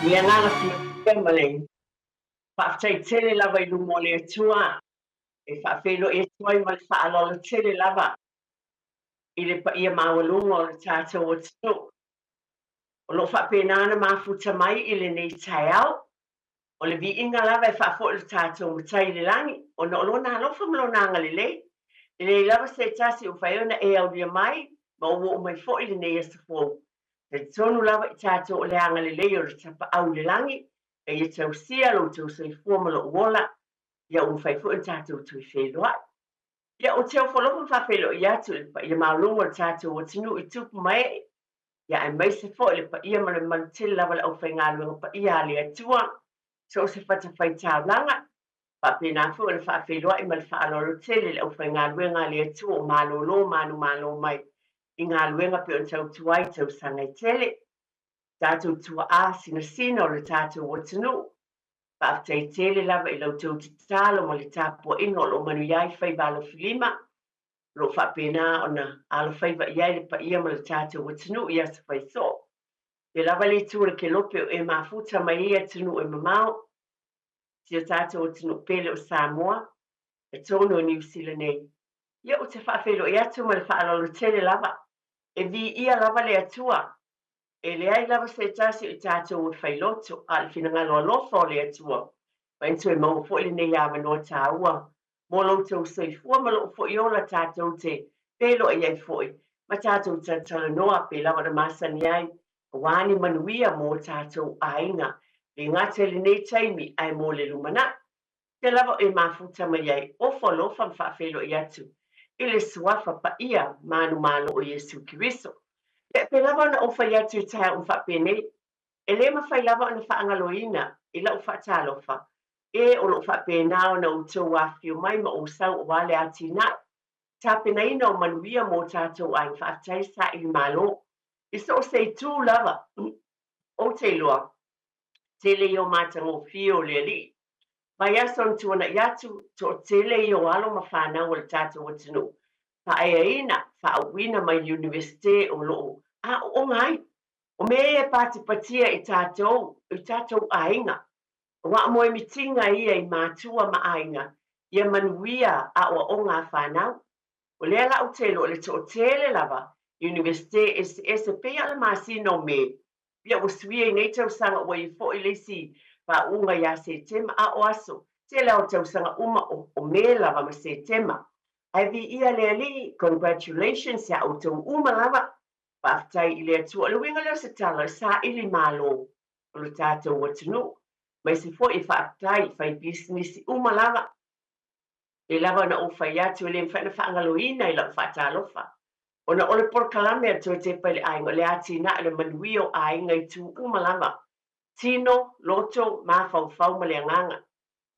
Mia nganga fia male. Fa tai tele lava I lumo le atua. E fa felo e tuai mal fa alo tele lava. I le pa ia mawalunga o le tātou o tino. O lo fa penana mafuta mai I le nei tai au. O le vi inga lava e fa fo le tātou mutai le langi. O no lona alofa mlona anga le lei. Le lava se tasi o whaiona e au lia mai. Ma o mai fo I le nei asa fo. Te tonu lava I tātou o le anga le lei o le tapa au le langi. E ia tau sia lo tau sei fuamalo uola. Ia un fai fu tātou tui wheloa. Ia o teo whalofa whawhelo I atu ia maulunga tātou o tinu I tupu mai. Ia ai mai se fo le pa ia male mantil lava le au whai ngā luenga pa ia le atua. So se whata whai tāulanga. Pa pēnā fu le whawheloa I male whaalolo tele le au whai ngā luenga le atua o malolo manu mai. I ngā luenga pe o tau tuai tau sangai tele. Tātou tua a sina o le tātou o tinu. Pa tai tele lava I lau tau titalo ma le tāpua ino o lo manu iai whai balo filima. Lo whapena ona alo whai wa iai le pa ia ma le tātou o tinu I asa whai so. E lava le tua ke lope o e mafuta mai ia tinu e mamao. Si o tātou o tinu pele o Samoa. E tono o New Zealand nei. Ia o te whawhelo I atu ma le whaalolo tele lava. E vi ia lava le atua. E le ai lava se tasi I tātou o whailoto a le whina ngalo alofa o le atua. Waintu e mau fo I le nei awa no tāua. Mo lo tau sei fua ma lo fo I ola tātou te pelo I ai fo I. Ma tātou tala noa pe lava na masani ai. Wani manuia mo tātou ainga. Le ngate le nei taimi ai mo le lumana. Te lava e mafuta mai ai. Ofo lofa mwhawhelo I atu. I le suafa pa ia manu malo o Yesu Kiriso. Pe lava na ofa I atu tae whapene. E le mawhai lava na whaangaloina. I lau whaatalofa. E o lo whapena o na utou a whiu mai ma o sau o wale ati na. Tāpena ina o manuia mō tātou ai whaatai sa I malo. I so sei tū lava. O te loa. Te le o mātang o whio le li. Mai ason tuana I atu to te le o alo ma whanau o le tātou o tinu. Pa ea ina whaawina mai universite o loo. A o ngai. O me e pati patia I tātou ainga. Wa moe mitinga ia I mātua maainga. Ia manuia a o ngā whanau. O lea la o telo o le to tele lava. Universite es pe ala masino me. Ia o suia I nei tau sanga o I fo I lesi pa unga ia se tema a o aso. Te la o tau sanga uma o me lava ma se tema. Ai vi ia lea li, congratulations ya o tau uma lava. Pa aftai I lea tua le winga leo se tala sa ili malo. O le tātou o tinu. Mai se fo I whaatai whai business uma lava. E lava na o whai atu le mwhana whaangaloina I lau whaatalofa. O na ole por kalame atu te pale ainga le ati na le manuio ainga I tu uma lava. Tino, loto, mawhau whau ma le anganga.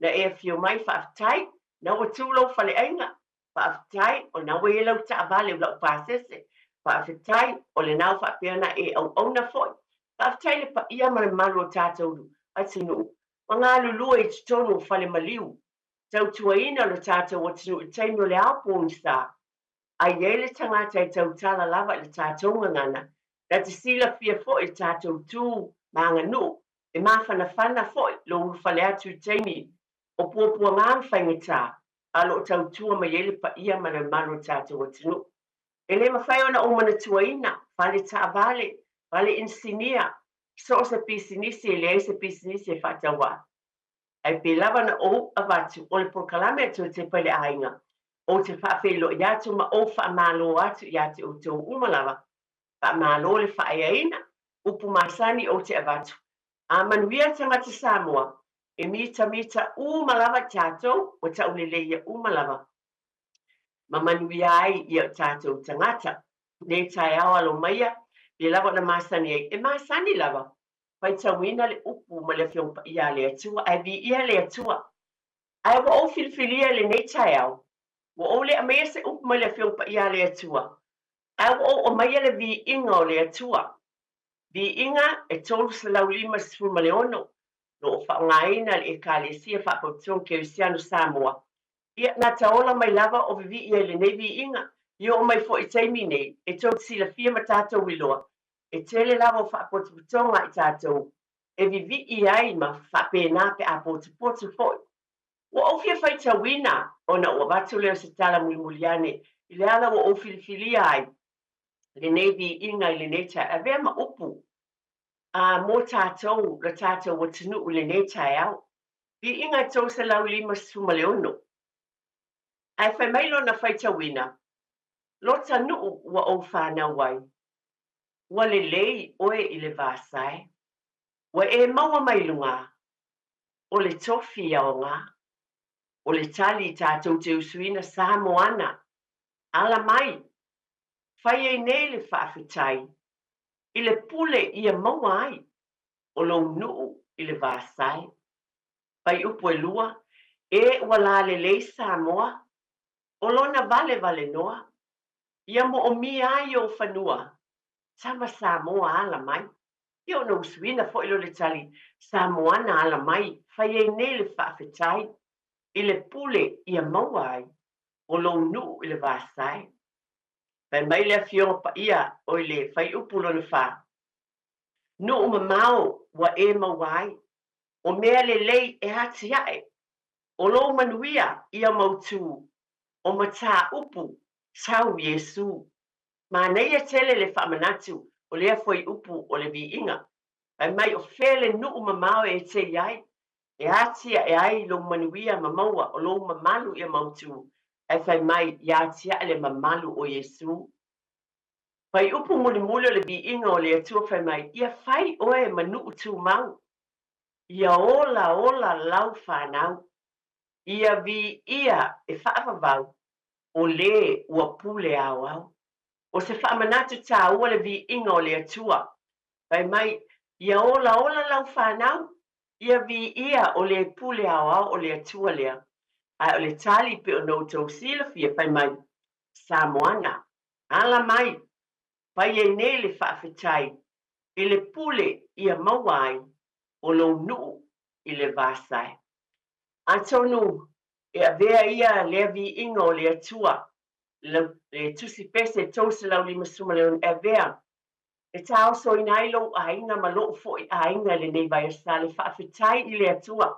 Na e whio mai whaatai, na o tūlo whale ainga. Whaatai, o na we lau ta avale u lau pāsese. Whaatai, o le nau whaapeana e au na foi. Whaatai le pa ia ma le malu o tātou atinu. Ma ngā lulua I tonu whale maliu. Tau tuaina lo tātou o tinu I taino le aupōni sā. Ai e le tangata I tau tala lava le tātou ngana. Na te sila fia fo I tātou tū maanga nu. E mawhana fo lo whale atu I taimi. O puapua ngā mwhaingata. Alo tau tua mai ele pa ia ma le malu tātou o tinu. E le mawhai ona o mana tuaina. Vale ta vale. Vale insinia. So se pisinisi e le se pisinisi e whatawa. Ai pe lava na o avatu o le prokalame atu te pale ainga. O te whaafelo I atu ma o whaamalo atu I atu o tau umalava. Whaamalo le whaeaina. Upu masani o te avatu. A manuia tangata Samoa. E mita umalava tātou o tau leleia umalava. Ma manuia ai I o tātou tangata. Ne tai awa lo maia. Le lava na masani ai. E masani lava. Pai tauina le upu ma le whiongpa ia le atua. Ai vi ia le atua. Ai wa o filfilia le nei tai au. Wa o le amea se upu ma le whiongpa ia le atua. Ai wa o maia le vi inga o le atua. Vi inga e tolu sa lau lima sifuma le ono. No whaongaina le e kālesia whapaution ke usiano Samoa. Ia na taola mai lava o vivi ia le nei vi inga. Ia o mai fo I taimi nei. E tau sila fia ma tātou wiloa. E tele lava o whapotuputonga I tātou. e vivi'i ai ma whapena pe a potu foi. Ua o fia faitauina ona ua watu leo se tala mulimuliane i le ala ua o filifilia ai lenei vi'iga i lenei taeavea ma upu a mo tātou le tātou ua tunu'u lenei taeao vi'iga e tou se laulima sumaleono ae fai mai lona faitauina lo tanu'u ua ou fanau ai ua lelei oe i le vasae ua e maua mai luga o le tofi aoga o le tali tātou te usuina sa moana ala mai fai ai nei le whaafetai i le pule ia maua ai o lou nu'u i le vasae pai upu e lua e ua la lelei Samoa o lona vale noa ia mo o mia ai o fanua sama Samoa ala mai ia ona usuina fo'i lo le tali Samoana ala mai fai ai nei le whaafetai i le pule ia maua ai o lou nu'u i le vasae pai mai le afioga paia o i le fai upu lona wha nu'u mamao ua e maua ai o mea lelei e hati ae o lou manuia ia mautū o matā upu sau Iesu manaia tele le whaamanatu o lea foi upu o le vi'iga pai mai o fele nu'u mamao e tei ai e atia e ai lou manuia mamaua o lou mamalu ia mautū ai fai mai ia tia le mamalu o Iesu pai upu mulimuli o le vi'iga o le atua fai mai ia fai oe ma nu'u tumau ia ola lau fanau ia vi'ia e whaavavau o lē ua pule aoao o se whaamanatu tāua le vi'iga o le atua pai mai ia ola lau fanau ia vi'ia o le pule aoao o le atua lea ae o le tali pe o noutou silafia pai mai Samoana ala mai pai ai nei le whaafetai i le pule ia maua ai o lou nu'u i le vasae a tonu e avea ia lea vi'iga o le atua le tusi pese tausi laulima sumaleona e avea e taosoina ai lou aiga ma lo'u fo'i aiga i lenei vaeasa le whaafetai i le atua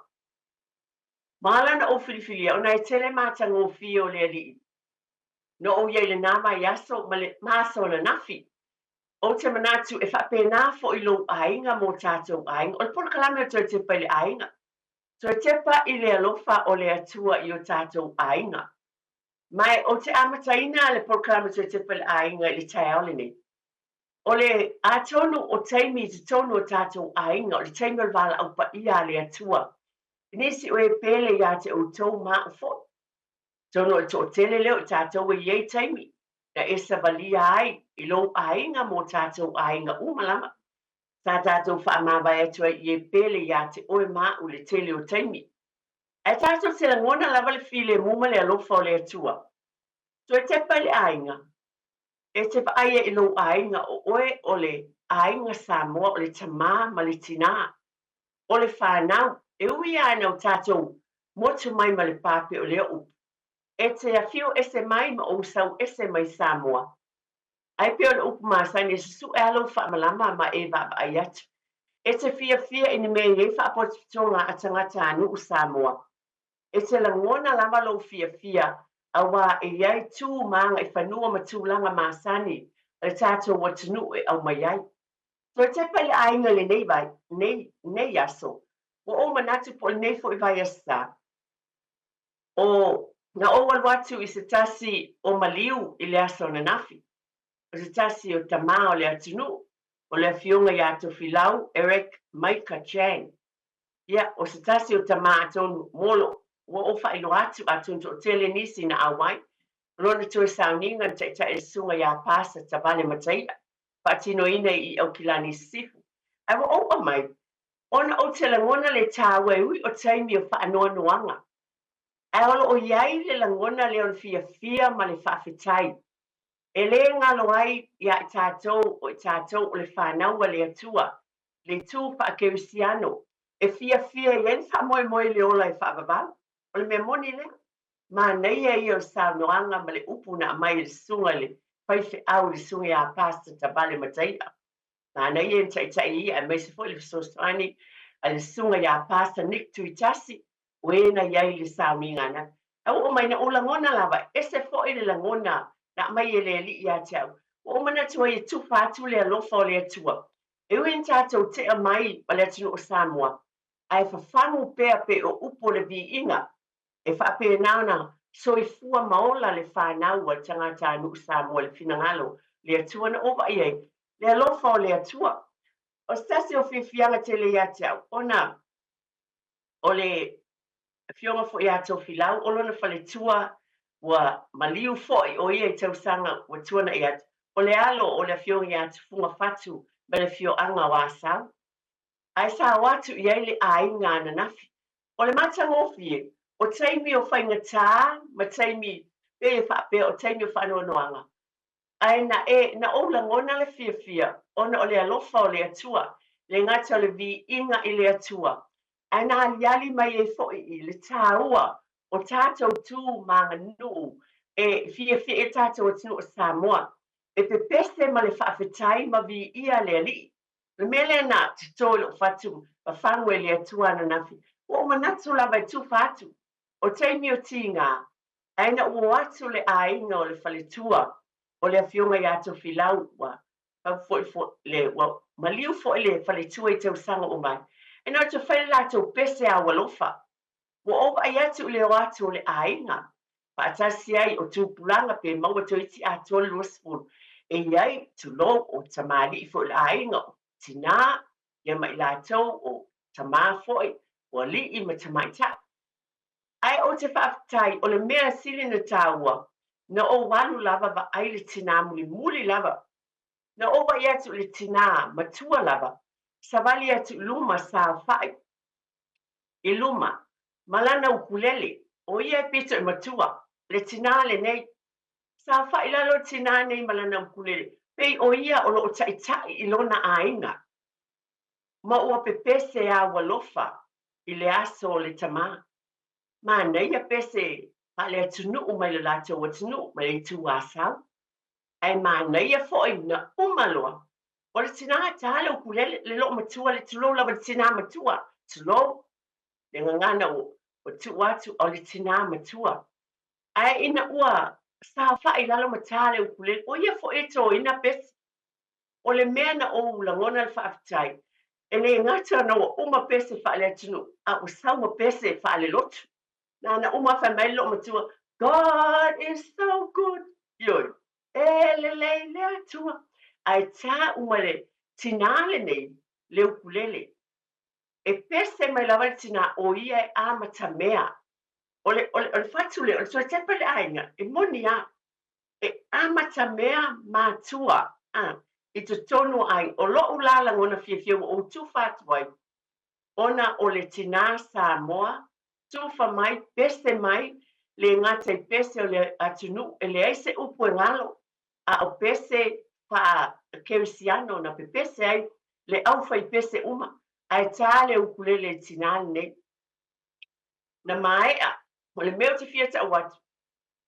ma lana o filifilia ona e tele matagofia o le ali'i no o iai lenā mai aso ma le maso na nafi o te manatu e whapena fo'i lou aiga mo tātou aiga o le polokalame o toe tepa i le aiga toe tepa i le alofa o le atua i o tātou aiga mai o te amataina a le polokalame toe tepa i le aiga i le taeao lenei o le atonu o taimi i te tonu o tātou aiga o le taimi o le valaau paia a le atua nisi o e pele iā te outou ma'u fo'i tonu o le to'atele leo i tātou e iai taimi na e savalia ai i lou aiga mo tātou aiga umalama sa tātou whaamawai atu ai i e pele iā te oe ma'u le tele o taimi e tātou se langona lava le file muma le alofa o le atua toe tepa i le aiga e te whaaia i lou aiga o oe o le aiga Samoa o le tamā ma le tinā o le whanau e ui ana o tātou motu mai ma le pape o lea upu e te awhio ese mai ma o sau ese mai Samoa ai pe o le upu masani e susu e alo whaamalama ma e wa ai atu e te fia ina mea e whaapototonga a tangata anu o Samoa e te langona lava lo fia awa e iai tū maanga e whanua ma tūlanga masani le tātou watunu e au mai ai so te pele ainga le nei vai nei aso o manatu po nei fo i vai asa o na o walwatu i se tasi o maliu i le aso na nafi o se tasi o tamā o le atunu o le afionga i ato filau Eric Maika Chang ia o se tasi o tamā atonu molo o whailo atu atonu to tele nisi na awai lona tue sauninga ta e sunga ia pasa tabale mataia patino ina i au kilani sifu ai o mai ona o te langona le tāwe ui o taimi o whaanoa noanga ai o iai le langona le on fia ma le whaafetai e le ngalo ai ia tātou o le whanau le atua le tū whaakeusiano e fia i en whamoe le ola e whaavavau o le mea moni le ma nei e o saunoanga ma le upu na mai le sunga le whaife au le sunga ia pasta tabale mataia na ien tai a mai se foi le sosani ale sunga ya pasta nik tu itasi wena yai le sauninga na o mai na ola ngona lava ese foi le ngona na mai ele li ya tau o mana tu e tu fatu le lo fo le tua e win tato te mai pale tu o Samoa ai fa famu pe o upo le vi inga e fa pe nauna so i fua maola le fa na wa tanga ta nu Samoa le finangalo le tua na ova ye le lo fo le tua o stasi o fianga tele ya tau ona o le fionga fo ya tau filau o lona fale tua wa maliu foi o ia tau sanga wa tuana ia o le alo o le fionga ya funga fatu ba le fio anga wa sa ai sa watu ia le ai ngana nafi o le mata ngofie o taimi o fainga ta ma taimi pe fa pe o taimi o fa no noanga ai na o la ngona le fia ona o le alofa o le atua le ngata le vi inga i le atua ana yali mai e fo i le taua o tatou tu manga nu e fia e tatou tu o Samoa e pe peste ma le whaafetai ma vi ia le ali le mele na titolo fatu pa fangwe le atua na nafi o manatu la vai tu fatu o teimi o tinga aina ua atu le ainga o le faletua o le afionga ya to filau wa pa fo le wa maliu fo le faletua i te usanga o mai e no te whai la tau pese a walofa. Wa o ai atu le o atu le ainga. Pa atasi ai o tūpulanga pe maua to iti a tole luaspun. E iai tu lo o tamali i fo le ainga o tina ia mai la tau o tama foi o li i ma tamai ta. Ai o te whaafitai o le mea sili na tāua na o walu lava va ai le tina muli lava. Na o wa atu le tina matua lava. Savali atu luma sa fai i luma malana ukulele o ia pito i matua le tina le nei sa fai lalo tina nei malana ukulele pei o ia o lo tai i lona ainga ma ua pepese a walofa i le aso le tama ma nei a pese pa le atunu mai le lato atunu mai le tu asau ai ma nei a foi na umaloa o le tina tale ukulele le lo matua le tulo la tina matua tulo le ngana o tu watu o le tina matua ai ina ua sa fa ila lo matale ukule o ia fo eto ina pes o le mea na o la ngona le fa'aftai e le ngata na o uma pese fa le tunu a o sa uma pese fa le lotu na uma fa mai lo matua God is so good yo le atua ai ta uma le tinale nei le ukulele e pese mai la tina o ia e amata mea o le fatu le o le tepe le ainga e monia e amata mea matua i te tonu ai o lo ulala ngona fia o tu fatu ai ona o le tina Samoa tufa mai pese mai le ngata i pese o le atunu e le aise upu e ngalo a o pese pa kerisiano na pe pese ai le aufa i pese uma ai tale ukulele tinane nei na mai o le meo te fia ta watu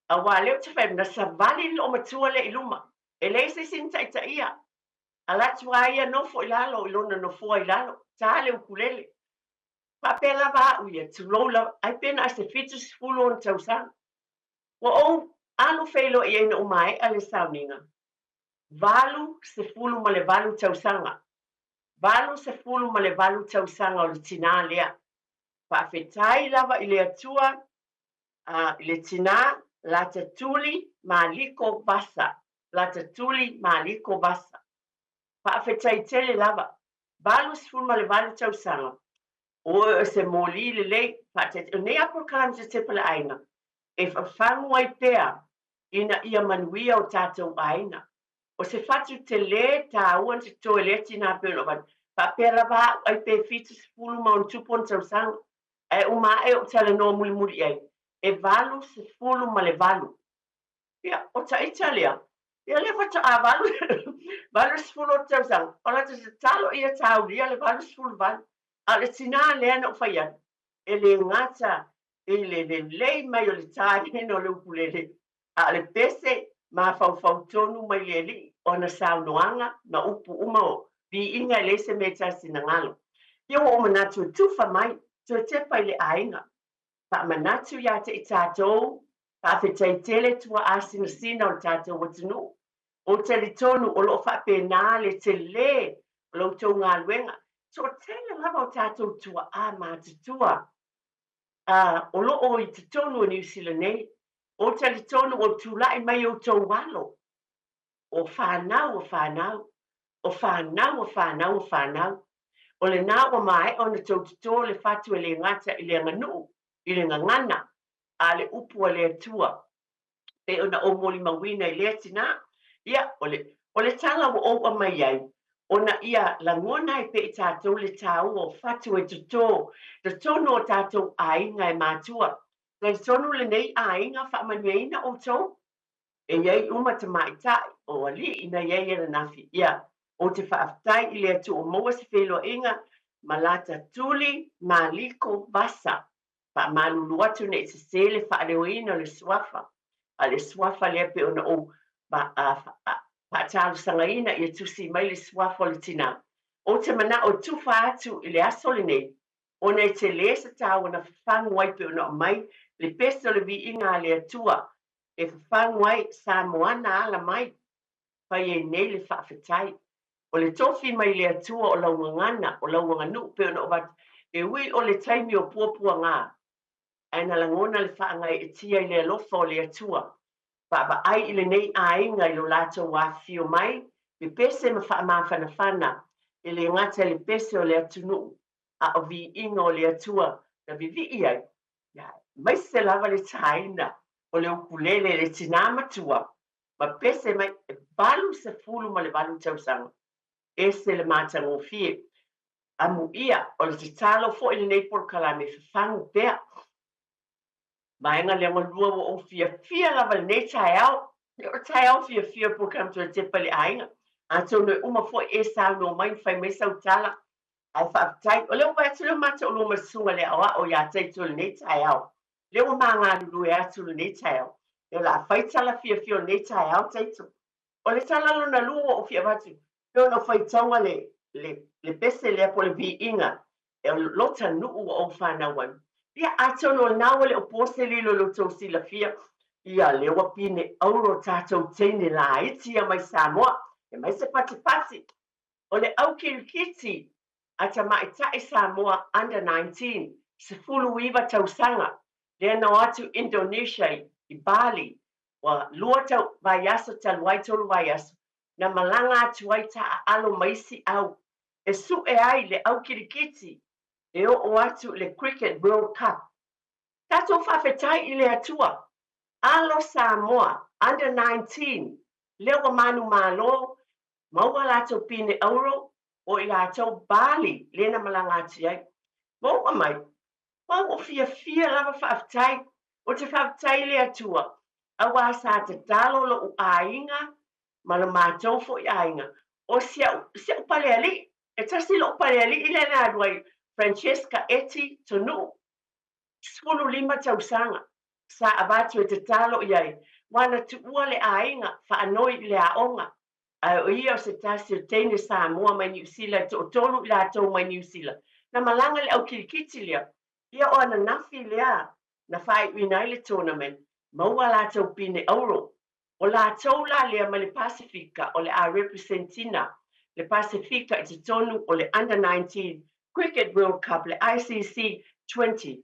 a wale te fai na savali lo matua le iluma e le se sin ta ia ala tua ia no fo ilalo ilona no fo ilalo tale ukulele papela va uia tu lola ai pena se fitus fulo on tausan o anu felo ia no mai ale sauninga valu se fulu ma le valu tausanga valu se fulu ma le valu tausanga o le tina lea whaafetai lava i le atua i le tina la tatuli maliko vasa la tatuli maliko vasa whaafetai tele lava valu se fulu ma le valu tausanga o se moli le lei whaafetai nei apokalam se te pala aina e whawhangu ai pea ina ia manuia o tātou aina o se fatu te le ta uan te toileti na pelo van pa pela va ai pe fitu fulu ma un tupon tausanga e uma e o tala no muli ai e valu se fulu ma le valu ia o ta italia ia le fata a valu valu se fulu tausanga o la te talo ia tau ia le valu se fulu valu a le tina le ana o faian e le ngata e le mai o le tāne no le ukulele a le pese ma fau tonu mai le li ona saunoanga ma upu uma vi inga le se me tasi na ngalo. Ia o manatu tufa mai, to te pai le ainga. Pa manatu ya te i tātou, pa whetai tele tua asina sina o tātou watunu. O te li tonu o lo whapena le te le, o lo tau ngā luenga. So tele lava o tātou tua a mātutua. O lo o i te tonu o New Zealand nei, o te li tonu o tūlai mai o tau walo. O whanau, o whanau, o whanau, o whanau, o whanau. O le nā o mai o na tau tuto le whatu e le ngata i le nganu, i le ngangana, a le upu a le atua. E o na o moli mawina i le atina, ia, o le tala o a mai ai, o na ia la ngona i pe i tātou le tāu o whatu e tuto, le tono o tātou a inga e mātua. Le tono le nei a inga whamanueina o tau, e iei umata mai tai, o ali ina iei e nafi, ia, o te whaafitai i le atu o moa se whelo inga, malata tuli, maliko, vasa. Pa malulu atu ne se sele whaareoina le swafa. A le swafa le pe ona o pa talu sangaina i tusi mai le swafa le tina. O te mana o tufa atu i le asole nei, o ne te le se tau na whangu wai pe ona o mai, le pesto le vi inga le atua, e whangu wai sa moana ala mai, pa e nei le whaafetai. O le tofi mai le atua o lau ngana, o lau nganu, pe ona o bat, e ui o le taimi o puapua ngā. Aina langona le whaangai e tia i le alofa o le atua. Pa ai i le nei a inga i lo lato wa fio mai, me pese ma wha ma whana, i le ngata le pese o le atunu, a o vi inga o le atua, na vivi iai. Mai se lava le taina, o le ukulele le tinamatua, ma pese mai e balu se fulu ma le balu tausanga. Ese le mata mo fie. Amu ia, o le talo fo i le nei por kalame whangu pea. Mainga le ngalua o fia lava le nei tai au. Le o tai au fia por kam to te pale ainga. Anto no uma fo e sa no mai fai me sa utala. Ai fa tai, o le o bai le mata o lo masunga le awa o ya tai to le nei tai au. Le o manga lu e atu le nei tai au. Le la fai tala fia o nei tai au tai to. O le tala lo na lu o fia batu. No fai tonga le pese le po le vi inga e lota nuu o whanawan. Ia atono nawa le o pose lilo lo tau sila fia. Ia le wapine auro tātou teine la iti a mai Samoa. E mai se pati. O le au kiti a ta mai tai Samoa under 19. Se fulu iwa tau sanga. Le na atu Indonesia i Bali. Wa lua tau vaiaso taluai tolu vaiaso. Na malanga atu ai ta alo maisi au. E su e ai le au kirikiti. E o atu le Cricket World Cup. Tato whawhetai i le atua. Alo Samoa, under 19. Leo manu malo. Maua lato pine euro. O i lato Bali. Lena malanga atu ai. Maua mai. Mau o fia lava whawhetai. O te whawhetai le atua. Awa sa te talo lo u ainga. Malo mātou fo i ainga. O sia upale ali. E tasi lo upale ali i lena aduai Francesca Eti tonu. Skulu 5 tausanga. Sa abatu e te talo i ai. Wana tu ua le ainga whaanoi le aonga. O ia o se tasi o teine Samoa mai New Zealand. O tolu i latou mai New Zealand. Na malanga le au kirikiti lea. Ia o ana nafi lea. Na whai uinai le tournament. Maua latou pine euro. O la taula lea ma le Pasifika o le a representina. Le Pasifika i te tonu o le under 19 Cricket World Cup le ICC 20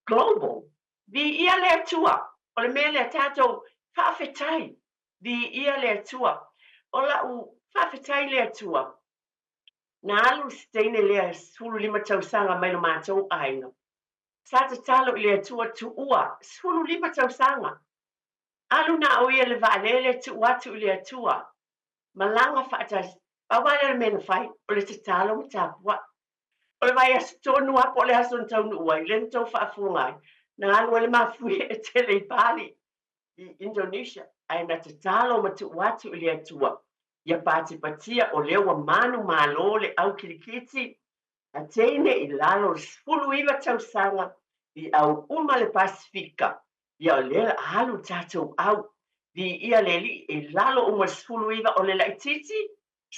Global. Vi ia le atua. O le mea le tatou whawhetai. Vi ia le atua. O la u whawhetai le atua. Na alu steine lea sulu 5 tausanga mai lo mātou ainga. Sa te talo i le atua tu ua. Sulu 5 tausanga. Alu na o ia le vaalele tu watu le atua. Malanga whaatas. Pawale le mena whai. O le te talo mtapua. O le vai asu tonu apo le asu ntau uai. Le ntau whaafungai. Na alu le mafui e tele i Bali. I Indonesia. Ai na te talo matu watu le atua. Ia pati patia o lewa manu malo le au kirikiti. A teine i lalo spulu iwa tausanga. I au uma le Pasifika. Ia o le halu tatou au. Di ia leli e lalo uma spulu iwa o le laititi.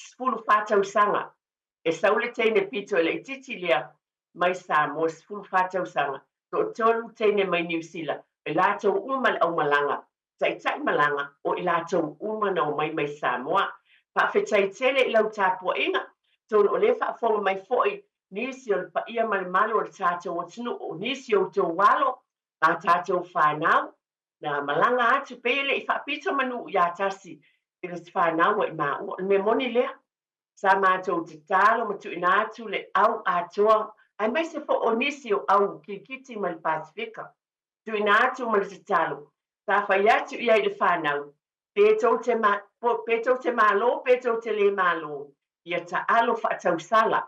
sfulu fatausanga e saule teine pito le titi lea mai Samoa sfulu fatausanga to tolu teine mai New Zealand e latou uma au malanga tai malanga o i latou uma na mai mai Samoa faafetai tele i lau tapuaʻiga tonu o lē faafoga mai foʻi nisi o le paia ma le malo o le tatou atunuu nisi outou alo a tatou fanau na malanga atu pe leʻi faapito manuu iā tasi i le fanau e maua le moni lea sa matou tatalo ma tuuina atu le au atoa ai mai se foʻi o nisi o au kilikiti ma le pasifika tuuina atu ma le tatalo sa fai atu ia i le fanau pe tou te malo pe tou te lē malo ia taalo faatausala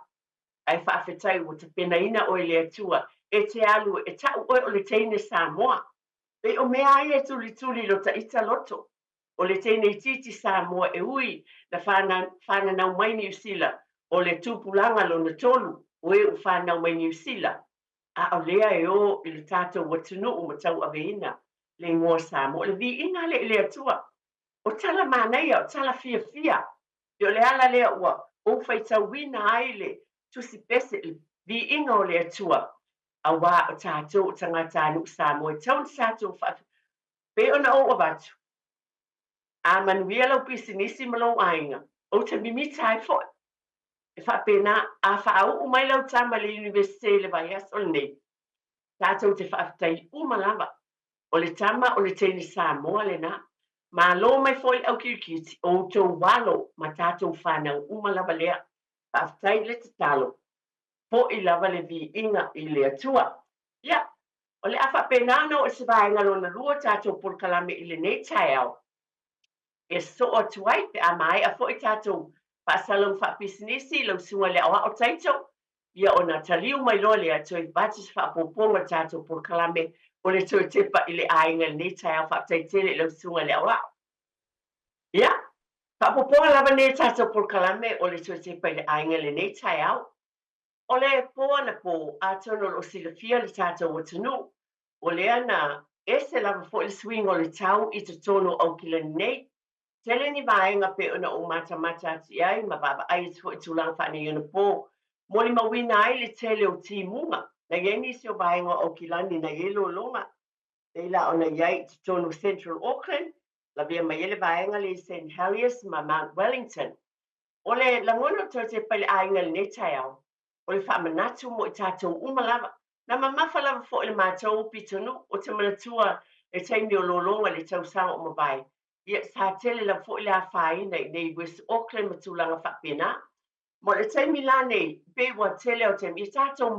ai faafetai ua tapenaina o i le atua e te alu e taʻu oe o le teine Samoa pe o mea ai e tulituli lo taʻita loto o le teine itiiti Samoa e ui na fananau mai New Zealand o le tupulaga lona tolu o e u fanau mai New Zealand a o lea e o i le tatou atunuu ma tauaveina le igoa Samoa le viiga leʻi le atua o tala manaia o tala fiafia i o le ala lea ua ou faitauina ai le tusi pese i viiga o le atua auā o tatou tagata anuu Samoa e tauni tatou pe ona ou avatu a manuia lau pisinisi ma lou aiga ou te mimita ai foʻi e faapena a faauu mai lau tama le universite le vaiaso o lenei tatou te faafetai uma lava o le tama o le teini Samoa lenā malo mai foʻi au kilikiti outou walo ma tatou fanau uma lava lea faafetai le tatalo foʻi lava le viiga i le atua ia o le a faapena ona o se vaega lona lua tatou polokalame i lenei taeao e so atu ai pe a maeʻa foʻi tatou faasalau faapisinisi i lau suga le aʻoaʻo taito ia ona taliu mai loa le atoe vati se faapopoga tatou polokalame o le toe tepa i le aiga lenei taeao faafetaitele i lau suga le aʻoaʻo ia faapopoga lava nei tatou polokalame o le toe tepa i le aiga lenei taeao o le po ana po atono loo silafia le tatou atunuu o lea na ese lava foʻi le suiga o le tau i totonu au kilani nei tele ni vaenga pe ona o matamata ati ai ma vaavaai atu foʻi tulaga faanei ona po mo le mauina ai le tele o timuga na iai nisi o vaega o kilani na iai lologa leila ona iai totonu Central Auckland lavia mai ele vaenga le St Heliers ma Mount Wellington o le lagona o toe tepa i le aiga lenei taeao o le faamanatu mo i tatou uma lava na mamafa lava foʻi le matou pitonu o te manatua e taimi o lologa le tausaga o mavae ia sa tele la foʻi le afāina i nei West Auckland ma tulaga faapena mo le taimi la nei pe ua tele o taimi i tatou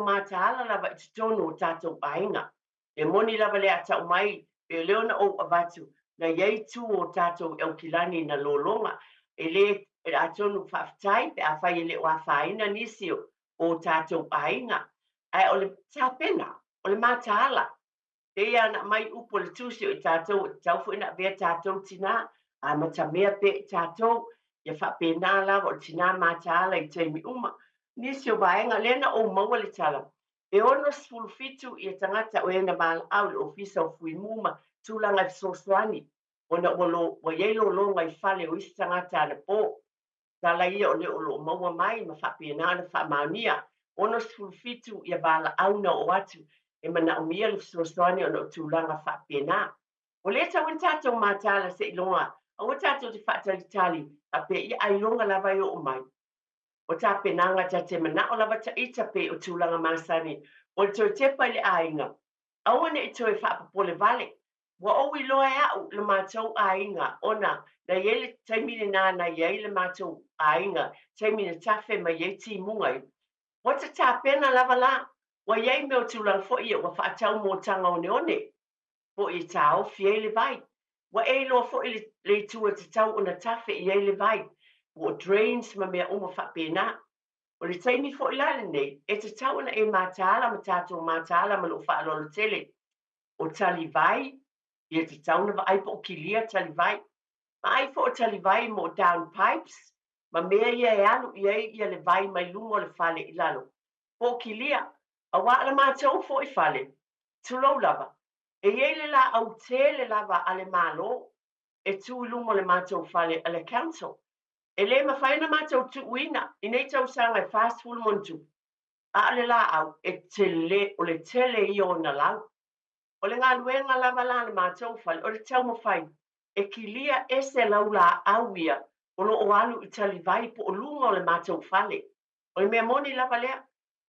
mataala lava i totonu o tatou aiga e moni lava le a taʻu mai pe lea ona ou avatu na iai tu o tatou aukilani na lologa e lē e atonu faafetai pe a fai e le o afāina nisi o tatou aiga ae o le tapena o le mataala e ia na mai upo le tusi o i tatou tau foʻi na avea tatou tinā a ma tamea pe i tatou ia faapena lava o le tinā mataala i taimi uma nisi o vaega lea na ou maua le tala e ono sefulufitu ia tagata o ea na valaau le ofisa o fuimu ma tulaga i fesoasoani ona ua iai lologa i fale o isi tagata ana po tala ia o lea o loo maua mai ma faapena ona faamaonia ono sefulufitu ia valaau o atu e manaʻomia le fesoasoani ona o tulaga faapena o lē tauina tatou matala seʻiloga aua tatou te faatalitali a pe ia ailoga lava e oo mai o tapenaga tate manaʻo lava taʻita pe o tulaga masani o le toe tepa i le aiga aua neʻi toe faapopole vale ua ou iloa e aʻu le matou aiga ona na iai le taimi lenā na iai le matou aiga taimi na tafe ma iai timuga ai ua tatapena lava la ua iai mea o tulaga foʻi ia ua faatau mo taga oneone foʻi e taofi ai le vai ua e iloa foʻi le itua tatau ona tafe i ai le vai ua drains ma mea uma faapena o le taimi foʻi la lenei e tatau ona e matala ma tatou matala ma loo faalolo tele o talivai ia tatau na vaai po o kilia talivai ma ai foʻi o talivai mo down pipes ma mea ia e alu i ai ia le vai mai luga o le fale i lalo po o kilia auā le matou foʻi fale tulou lava e iai le laʻau tele lava a le mālō e tu lumo le mātou fale a le council. E le mawhaina mātou tu uina, i nei tau sanga e fast full montu. A le la au, e tele, o le tele i o na lau. O le ngā luenga lava la le mātou fale, o le tau mawhai, e kilia e se lau la au ia, o lo o alu i tali vai po o lunga o le mātou fale. O le mea moni lava lea,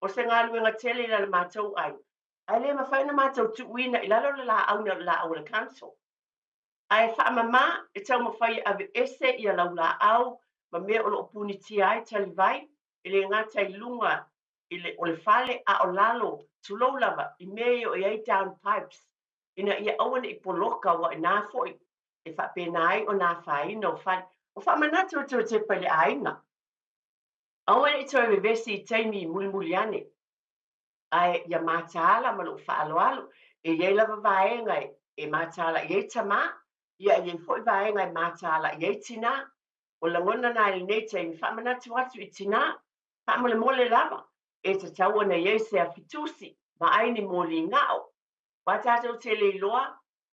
o se ngā luenga tele la le mātou ai. Ai le mawhaina mātou tu uina, i lalo le la au na la au le council. Ai wha mama, e tau mawhai ave ese i a lau la au, ma mea o lo puni ti ai tali vai, i le ngātai lunga, o le fale a o lalo, tu lau lava, i mea o iei down pipes, ina ia awane i poloka wa i nā foi, e wha penai o nā whai no whai, o wha manatu o te pale ainga. Awane i toi vesi i teimi muli muli ane, ai ia mātāla ma lo wha alo alo, e iei lava vaenga e mātāla iei tama, ia iei foi vaenga e mātāla iei tina, o la ngona na i nei teimi, wha manatu atu i tina, wha mole mole lava, e te tau ana iei se a fitusi, ma aini moli ngao. Wa tātou te le loa,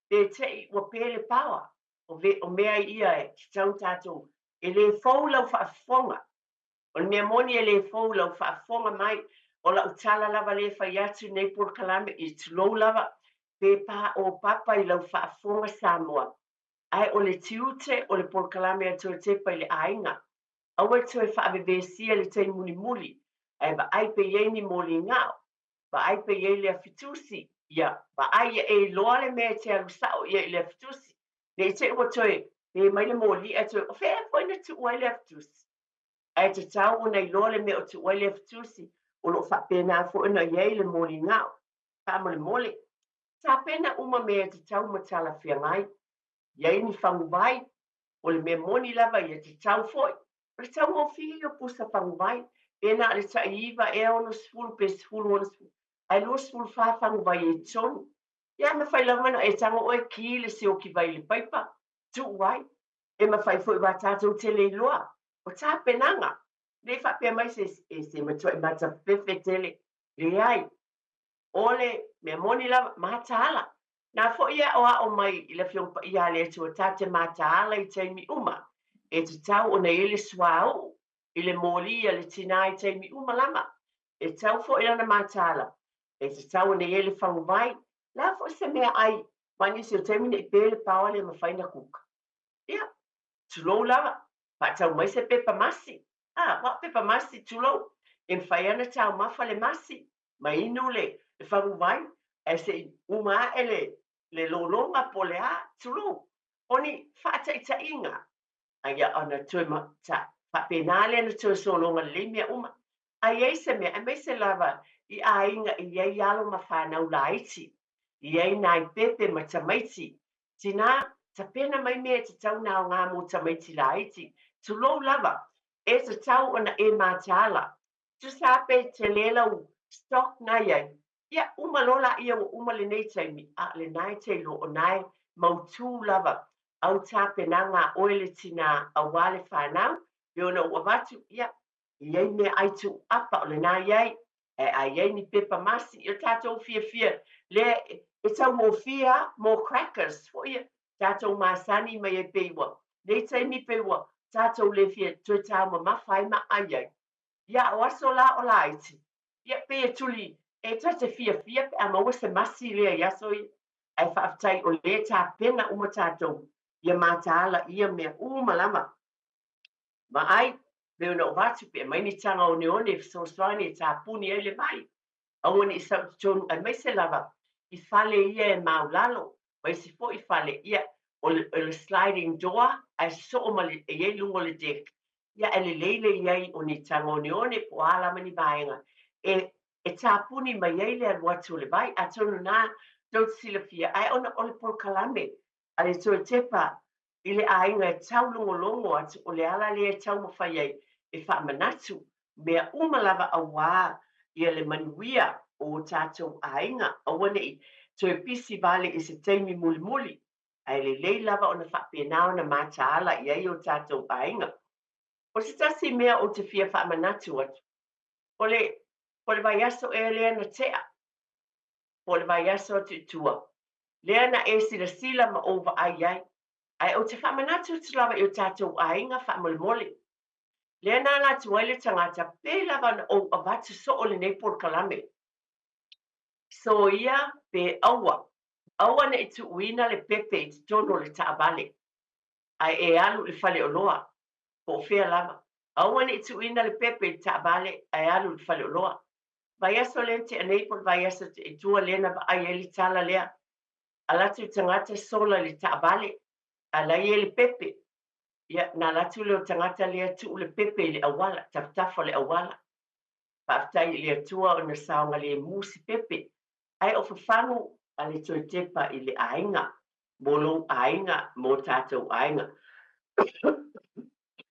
te tei ua pele pawa, o mea ia e ki tau tātou, e le fau lau whaafonga. O le mea moni e le fau lau whaafonga mai, o la utala lava le whai atu nei por kalame i tulou lava, pe pa o papa i lau whaafonga Samoa. Ai o le tiute o le por kalame atu te pa i le ainga. Awa tu e whaavevesia le tei muli muli, ai ba ai pe iei ni moli ngao, ba ai pe iei le fitusi, ia, ba ai e loa le mea te alu sao ia i le fitusi. Ne i te ua toi, e mai le moli e toi, o whea fwoi na tu uai le fitusi. Ai te tau o nei loa le mea o tu uai le fitusi, o lo whapena fwoi na iei le moli ngao, wha le moli. Ta pena uma mea te tau matala whia ngai, iei ni whangu vai, o le mea moni lava ia te tau fwoi. Le tau o fili o pusa whangu vai, e na le ta iwa e ono sfulu pe sfulu ono sfulu. Ai lo sfulu wha whangu vai e tonu. Ia me whai lamana e tango oe ki le se o ki vai le paipa. Tu wai. E ma whai fwoi wa tātou te le loa. O tā penanga. Le wha pia mai se matua e mata pepe tele. Le ai. Ole me moni lava mata ala. Nā fo ia o a o mai i le fiongpa ia le tu o tate mata ala i teimi uma. E te tau o na ele swau, i le moli a le tina i teimi uma lama. E tau fo ila na mātala. E te tau o na ele whangu vai, la fo se mea ai, mani si o teimi na i pēle pawa le mawhaina kuka. Ia, tulou lava, pa tau mai se pepa masi. Wa pepa masi tulou, e mwhai ana tau mafa le masi, ma inu le whangu vai, e se uma le lolonga po le a tulou. Oni whaata i ta inga, aia ona tue ma ta papenale ana tue solonga limia uma ai ai se me ai se lava I ainga I ai alo ma whanau laiti I ai nai pepe ma tamaiti tina ta pena mai me te tau nao ngā mo tamaiti laiti tu lo lava e te tau ona e mātala tu sape te lelau stock nai ai ia uma lola ia uma le nei taimi a le nai te lo o nai mautu lava au tape na ngā oele tina a wale whanau, e ona ua watu, ia, iei me aitu apa o le nā iei, e a iei ni pepa masi, i o tātou fia, le e tau mō fia, mō crackers, fo ia, tātou māsani mai e peiwa, le tai ni peiwa, tātou le fia, tue tāu ma mawhai ma aiei, ia, o aso la o la iti, ia, pe e tuli, e tate fia, pe a maua se masi lea, ia so ia, ai whaaftai o le tā pena uma tātou, ia mātāla ia mea umalama. Ma ai, leo na o watu pe mai ni tanga o neone fisoswani e tā puni e le mai. Awane I sau tonu ai mai se lava. I fale ia e maulalo. Mai si fo I fale ia o le sliding door. Ai so o mali e iei lungo le dek. Ia e le leile iei o ni tanga o neone po ala mani vaenga. E tā puni mai iei le aluatu le vai. A tonu nā, don't sila fia. Ai ona o le por kalame. Ale tō tepa I le ainga e tau longo atu o le ala le e tau mawhai ai e whaamanatu mea umalava a wā I le manuia o tātou ainga a wane I tō e pisi vale I se teimi muli muli ai le lei lava o na whaapenao na māta ala I ai o tātou ainga. O se tasi mea o te fia whaamanatu atu. O le vai aso e lea na tea. O le vai aso atu tua. Lea na e sila ma ova ai ai. Ai o te whamanatu te lawa i o tātou ainga whamole. Lea nā la tuaile tangata pe lava na o avatu so o le nei por kalame. So ia pe aua. Aua ne itu uina le pepe i tono le taabale. Ai e alu le fale o loa. Po fea lava. Aua ne itu uina le pepe i taabale ai alu le fale o loa. Vai aso le te anei por vai aso te itua lena va ai eli tala lea. Alatu tangata sola le taabale. Ala i le pepe. Ia na latu le tangata lea tu le pepe le awala. Taftafa le awala. Paftai le tua o na saonga le musi pepe. Ai o fafangu a le toi tepa i le ainga. Molo ainga, mo tātou ainga.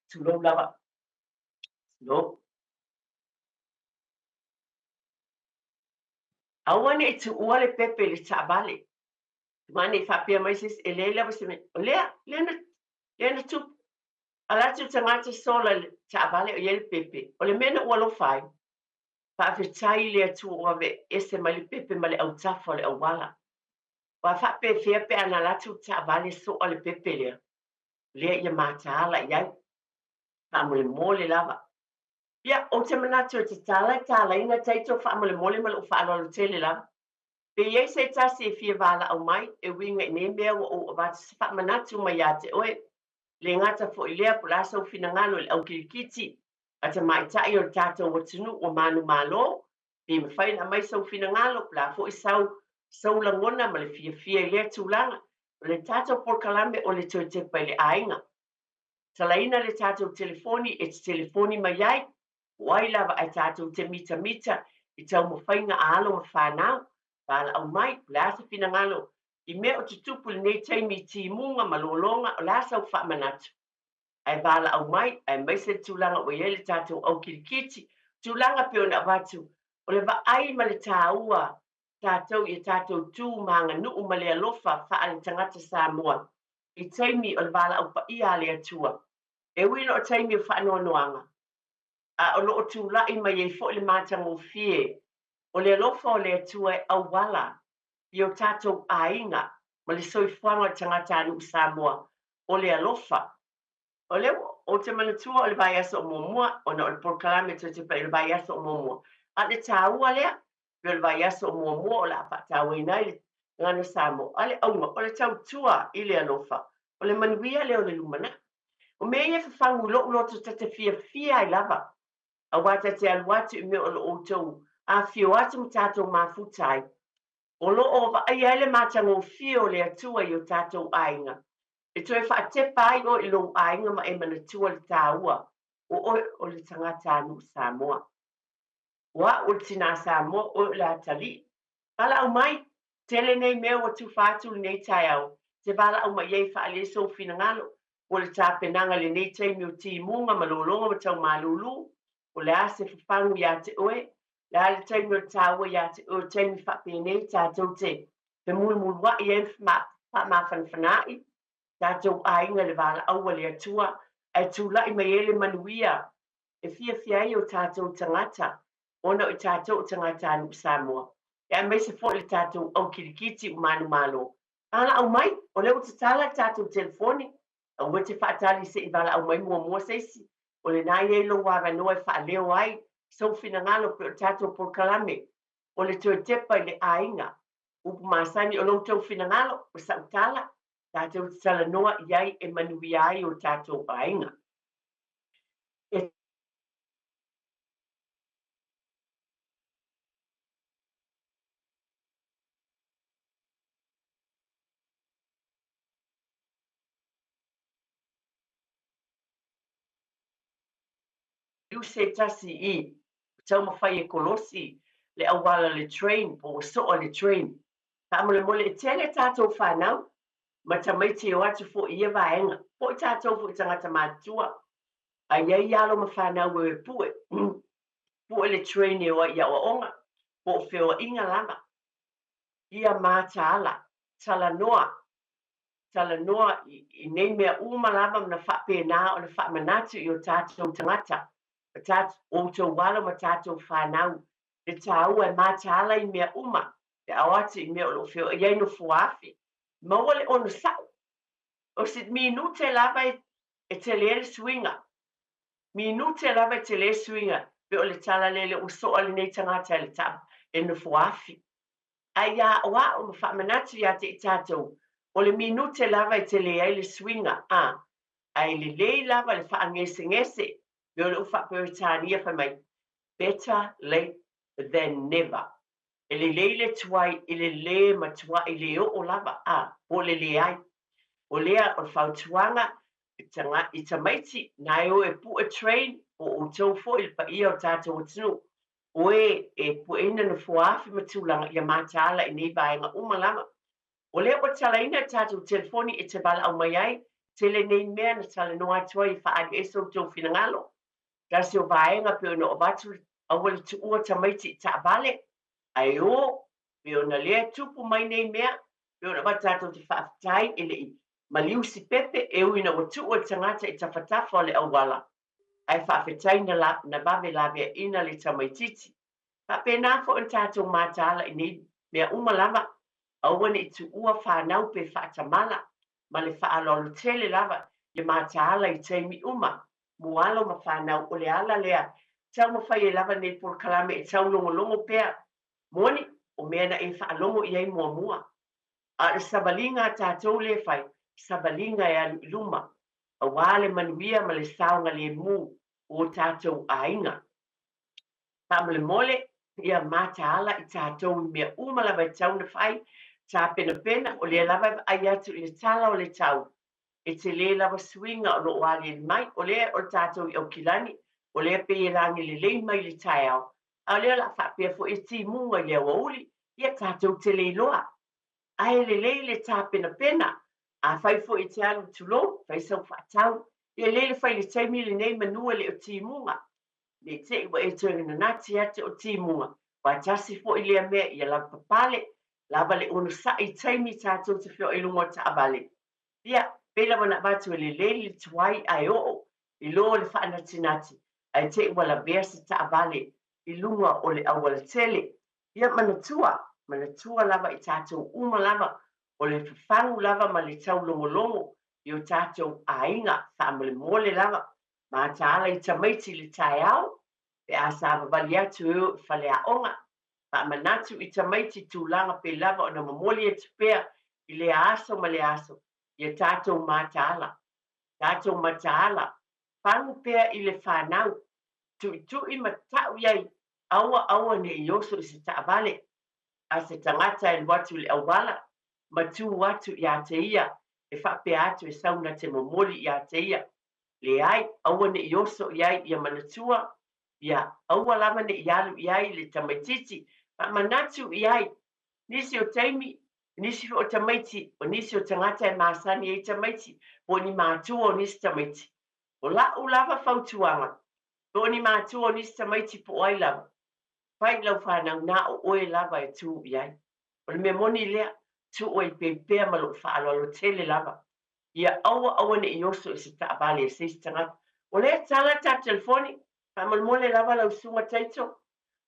Tulou lava. No. Awane i tu ua le pepe le taabale. Mane whapea mai sis e le lava se me. O lea tu. Ala tu tangata sola le taabale o le pepe. O le mena ua lo fai. Whawhetai lea tu ua ve ese mai le pepe ma le au tafa le awala. Wa whape fea pe ana latu taabale so o le pepe lea. Lea ia mātaala iai. Whamole mole lava. Ia, o te manatu te tāla inga teito whamole mole ma lo whaaloalo tele lava. Pe iei se tasi e fia wala au mai, e winga i ne mea o avata se whamanatu mai a te oe. Le ngata fo i lea pula sau fina ngalo le au kirikiti. A te mai tai o tātou watunu o manu malo. Pe me whaina mai sau fina ngalo pula fo i sau langona ma le fia i lea tūlanga. O le tātou porkalame o le toi te pai le ainga. Talaina le tātou telefoni e te telefoni mai ai. Wai lava ai tātou te mita i tau mawhainga a alo ma whanau. Pala au mai, lasa fina ngalo. I mea o te tupu le nei teimi ti munga ma lolonga o lasa au whamanatu. Ai pala au mai, ai maise tūlanga o iele tātou au kirikiti. Tūlanga peo na watu. O le va ai ma le tāua. Tātou i tātou tū maanga nuu ma le alofa wha le tangata Samoa. I teimi o le vala au pa ia le atua. E wino o teimi o whaanoanoanga. A o loo tūlai mai e fo le mātanga o fie. O le alofa o le atua e au wala. I o tātou ainga. Ma le soifuanga o tangata anu Samoa. O le alofa. O le o te manatua o le vai aso o momua. O na o le porkalame to te pai le vai aso o momua. A le tāua lea. O le vai aso o momua o la apatawe nai le ngana Samoa. A le aunga. O le tau tua i le alofa. O le manuia le o le lumana. O mea ia whawhangu loto tata fia ai lava. A wata te aluatu i mea o lo o tau. A fio atu tātou mafutai. O lo o wa ai ele mātanga o fio le atua i o tātou ainga. E toi wha te pai o i lo ainga ma e mana tua le tāua. O le tangata anu Samoa. Wa o le tina Samoa o le atali. Pala au mai, tele nei mea o tu whātu nei tai au. Te wala au mai ei wha le so fina ngalo. O le tāpenanga le nei teimi o ti munga ma lolonga ma tau malulu. O le ase whawhangu ia te oe. Le ale teimi o tāua ia te oe teimi whapene tātou te. Te mulu wa i e ma whanwhanai. Tātou ainga le wala aua le atua. Ai tūlai mai ele manuia. E fia o tātou tangata. Ona o tātou tangata anu Samoa. Ia mai se fo le tātou au kirikiti o manu malo. Ala au mai, o leo te tala tātou telefoni. Au te whaatali se i wala au mai mua seisi. O le nai e lo wara noe wha leo ai. Sau fina ngalo pe o tātou porkalame. O le tue tepa i le ainga. Upu masani o lo tau fina ngalo. O sa utala. Tātou te tala noa iai e manui ai o tātou ainga. Iu se tasi I. Tau mawhai e kolosi. Le awala le train. O so o le train. Ta mole mole e tele tātou whanau. Ma ta mai te o atu fo ia vaenga. Po I tātou fo I tangata mātua. A iei alo ma whanau e pue. Pue le train e o ia o onga. Po whio inga lama. Ia māta ala. Tala noa. Tala noa I nei mea uma lama na whapena o na whamanatu I o tātou tangata. O tau wala ma tātou whanau. Le tāua e māta ala I mea uma. Te awatu I mea o lo whio. Iei no fuafi. Maua le ono sau. o sit minute lava e te le swinga. Minute lava te le swinga. Pe o le tala lele o so ale nei tangata le tap e no fuafi. Ai ia wa o whamanatu ia te tātou. O le minute lava te le ai le swinga. Ai le lava le whaangese ngese. Pe o le ufa peritania wha mai. Better late than never. E le tuai i le matua i le o lava. O le ai. O lea o whautuanga i tamaiti na o e pu e train o tau fo il pa ia o tātou o tunu. Oe e pu ina na fuafi matulanga ia mātala i nei vaenga umalama. O lea o tala ina tātou telefoni e te bala au mai ai, te le nei mea na tala noa tua i whaade e so tau finangalo. Kasi o vaenga pe o no o batu awali tu ua tamaiti i ta vale. Ai o, pe o na lea tupu mai nei mea, pe o na ba tātou te whaafitai ele i. Maliu si pepe e uina o tu o tangata i tawhatafa o le awala. Ai whaafetai na bawe lawe ina le tamaititi. Pa pēnā fo in tātou mātala i nei mea umalama. Awane i tu ua whanau pe whaatamala. Ma le whaalolo tele lava i mātala i teimi uma. Mualo ma whanau o le ala lea. Tau ma whai e lava nei por kalame e tau longo pēr. Moni o mea na e whaalongo i ei mua. A le sabalinga tātou le whai. Sabalinga e alu iluma. A wale manuia ma le saunga le mu o tātou ainga. Tamale mole, ia mata ala i tātou mea umalawa i tau na whai, tā pena o le lava ai atu i le tala o le tau. E te le lava swinga o lo wale i mai, o le o tātou i au kilani, o le pe i rangi le lei mai le tai au. A le la whapea fo e ti munga i le wauli, ia tātou te le loa. Ai le lei le tā pena, a whai fo i te alu tulo, whai sau whaatau, ia le whai le taimi le nei manua le o ti munga. Le te iwa e tuenga na nati ate o ti munga. Wa tasi fo i lea mea ia la papale, lava le ono sa i taimi tātou te whio i lungo ta abale. Ia, pela wana batu le le tuai ai o, i lo le whaanatinati, ai te iwa la versi ta abale, i lunga o le awala tele. Ia manatua lava i tātou uma lava, o le whawhangu lava ma le tau longo, i o tātou ainga, whaamale mole lava, ma tāla i tamaiti le tai au, pe a sāwa wali atu eo whale a onga, pa manatu i tamaiti tūlanga pe lava o na mamoli e tupea i le aso ma le aso, i a tātou ma tāla, whangu pea i le whanau, tu i matau iai, aua ne i oso i se taavale, a se tangata e watu le awala, matu watu i a te ia, e whape atu e sauna te mamoli i a te ia, le ai, aua ne i oso i ai i a manatua, ia, aua lama ne i alu i ai le tamaititi, pa manatu i ai, nisi o taimi, nisi o tamaiti, o nisi o tangata e maasani e tamaiti, po ni mātua o nisi tamaiti. O la u lava fautuanga, po ni mātua o nisi tamaiti po ai lava. Pai lau whanau na o oe lava e tu i ai. O le mea moni lea, tu o i pepea malo whaalolo tele lava. Ia aua ne i oso i se taabale e se tangata. O le tala ta telefoni, pa mole lava lau sunga taito.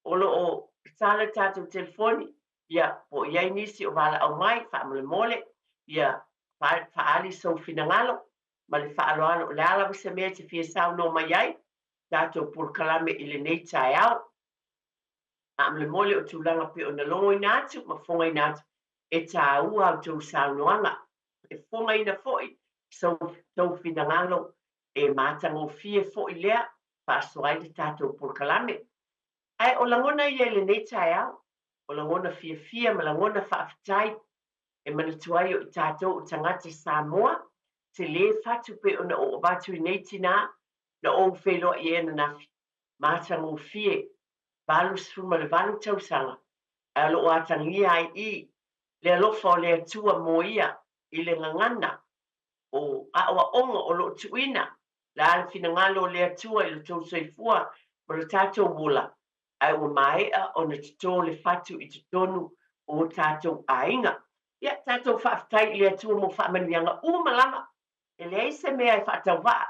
O lo o tala ta telefoni, ia po iai nisi o wala au mai, pa mole, ia faali sau finangalo, ma le faaloalo, le ala wisa mea te fia sao no mai ai, tato por kalame i le nei tai au. Amle mole o tūlanga pe o na longo i nātu, ma whonga i nātu, e tā ua au tau saunoanga. E whonga i na foi, so tau finangalo, e mātango fie foi lea, whaaswai le tātou por kalame. Ai, o langona i le nei tai au, o langona fia, ma langona whaafitai, e manatuai o i tātou o tangata Samoa, te le whatu pe o na o batu i nei tina, na o whelo i ena nafi. Mātango fie, balu suma le balu tausanga. A lo atangia ai I, le alofa o le atua moia I le ngangana, o awa onga o lo tuina, la ala finangalo o le atua I lo tau soifua, ma lo tātou wula. Ai o maea o na tito le fatu I titonu o tātou ainga. Ia tātou whaafitai le atua mo whaamanianga umalama. E le eise mea I whaatau waa.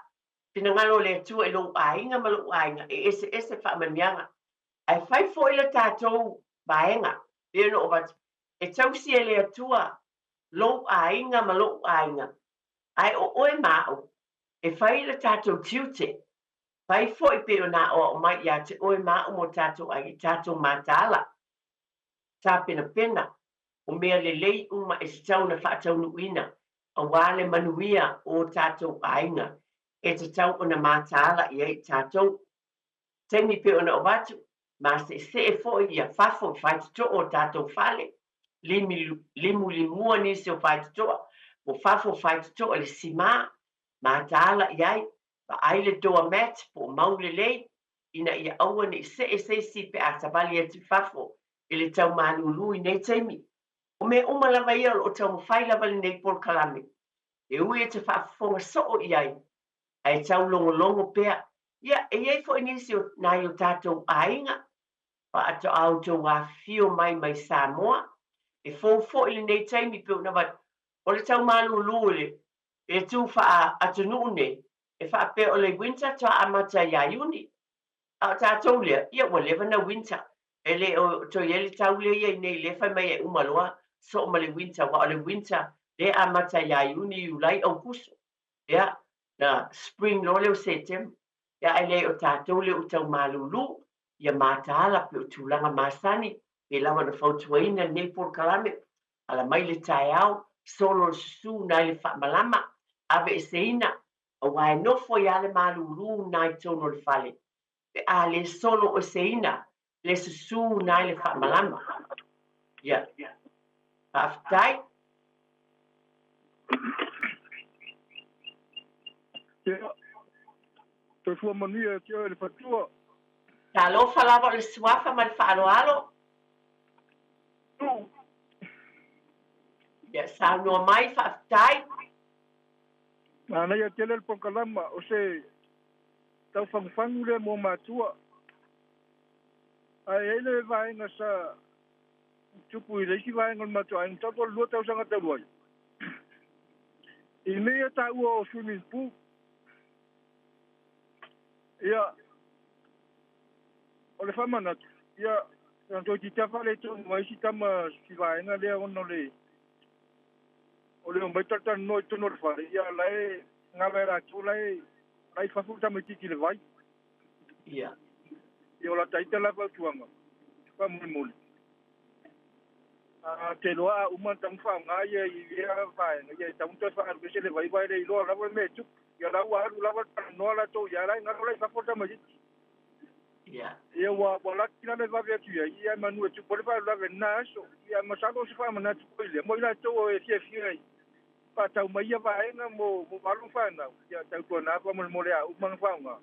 Finangalo le atua I lo ainga ma lo ainga. E ese whaamanianga. Ai fai fo I le tātou baenga, no o bat, e tausi e le atua, lo ainga ma lo ainga. ai o oe mao e fai le tatou tiute fai foi pe ona o mai ia te oe mao mo tatou ai tatou matala sa pena pena o mea lelei uma e se tau na whaataunuina a wale manuia o tatou ainga e te tau o na matala i ei tatou temi pe ona o watu ma se e foi ia fafo fai to o tatou fale limu limua nisi o fai toa o fafo fai to o le sima matala i ai pa ai le doa mat po maule lei ina ia aua ni se si pe a tabali e te fafo i le tau manulu i nei temi o me uma lava ia o tau mawhai lava le nei por kalame e ui e te whaafonga soo i ai ai tau longo longo pea ia e iei fo inisi o nai o tatou ainga pa ato au tau wa fio mai Samoa e fo i le nei taimi pe una wat o le tau manulu le e tu wha atu nune e wha pe o le winter to amata ia iuni a tatou lea ia ua lewa na winter e le o to ia le tau le ia nei le fai mai e umaloa so ma le winter wa le winter le amata ia iuni ulai au kuso ia na spring lo le september ia e le o tatou le o tau malulu ia matala pe o tulaga masani pe lava na fautuaina nei polokalame ala mai le taeao solo le susu nai le faamalama ave e seina auā e nofo iā le malulu nai tono le fale pe a le solo o seina le susu nai le faamalama ia faafetai Toi fua mania ke le fatua. talofa lava o le suafa ma le faaloalo ia saunoa mai faafetai Ana ia tele le ponkalama o se tau fangufangu le mo matua. Ai ele vaenga sa tupu i leisi vaenga matua. Ai tau lua tau sanga tau luai. I mea ta ua o swimming pool. Ia o le whamanatu. Ia toi ti tafa le tō mai si tama si vaenga lea ono le o le mai tata no to no fa ia lai nga vera tu lai fafu tama tiki le vai ia ia la taita la fa tuanga pa mo te loa uma tam fa nga ia fa ia tam to fa ke se le vai vai le lo la me tu ia la wa la no la to ia la nga lai fafu tama tiki ia wa la kina le va via tu ia manu tu por va la na so ia masalo se fa mana tu ile mo ila to e fie pa tau mai ia vaenga mo valu whanau. Ia tau kua nā pa mo lea umang whaunga.